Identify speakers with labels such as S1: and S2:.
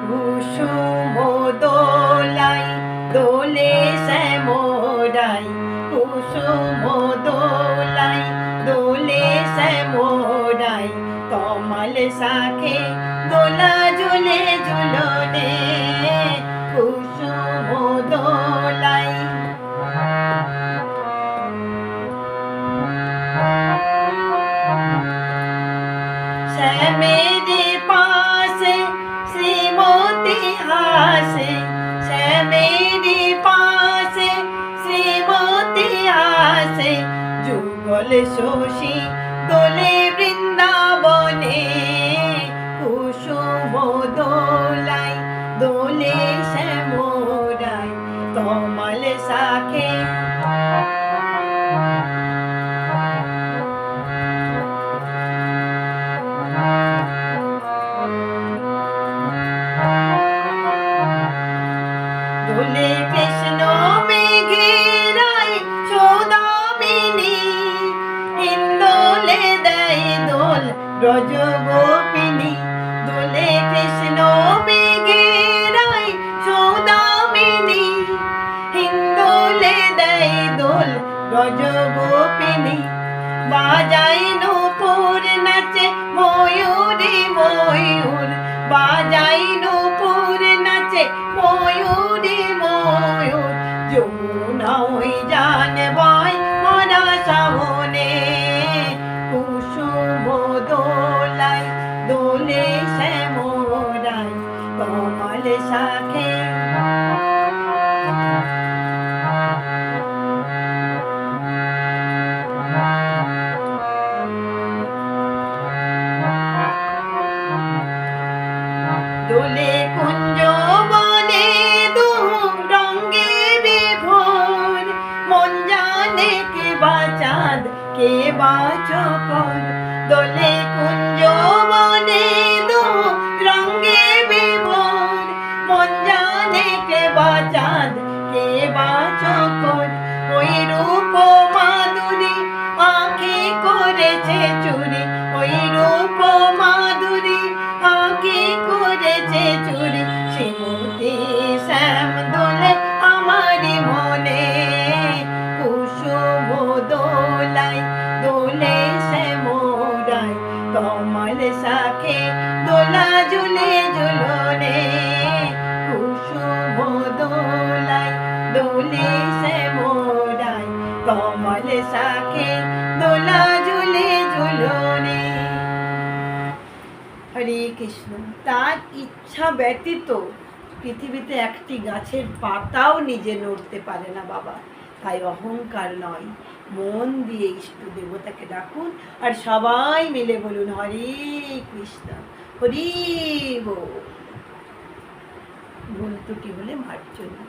S1: কুসুম দোলাই দোলে শ্যামরাই, কুসুম দোলাই দোলে শ্যামরাই, তমাল শাখে দোলা ঝুলে ঝুলনে, কুসুম দোলাই। শ্যামেরি পাশে শ্রীমতী হাসে, শ্যামেরি পাশে শ্রীমতী হাসে, যুগল শশী দোলে বৃন্দাবনে, কুসুম দোলাই দোলে শ্যামরাই, তমাল শাখে। দোলে কৃষ্ণ মেঘেরাই সৌদামিনী, হিন্দোলে দেয় দোল ব্রজ গোপিনী, দোলে কৃষ্ণ মেঘেরাই সৌদামিনী, হিন্দোলে দেয় দোল ব্রজ গোপিনী, বাজাই নূপুর নাচে ময়ূরী ময়ূর, বাজাই নূপুর নাচে ময়ূরী ময়ূর, যমুনা ওই জান বয় মরা শ্রাবণে, কুসুম দোলাই দোলে শ্যামরাই, তমাল শাখে। দোলে কুঞ্জ বনে দু রঙ্গে বিভোর, মন জানে কে বা চাঁদ কে বা চকর, দোলে কুঞ্জ বনে দু রঙ্গে বিভোর, মন জানে কে বা চাঁদ কে বা চকর, ওই রূপ মাধুরী আঁখি করেছে চুরি, ওই রূপ মাধুরী আঁখি করেছে চুরি, শ্রীমতী শ্যাম দোলে আমারি মনে, কুসুম দোলাই দোলে শ্যামরাই, তমাল শাখে দোলা ঝুলে ঝুলনে, কুসুম দোলাই দোলে শ্যামরাই, তমাল শাখে দোলা ঝুলে ঝুলনে। হরে কৃষ্ণ। তার ইচ্ছা ব্যতীত পৃথিবীতে একটি গাছের পাতাও নিজে নড়তে পারে না বাবা। তাই অহংকার নয়, মন দিয়ে ইষ্ট দেবতাকে ডাকুন আর সবাই মিলে বলুন হরে কৃষ্ণ, হরি বল। ভুল ত্রুটি হলে মার্জনা।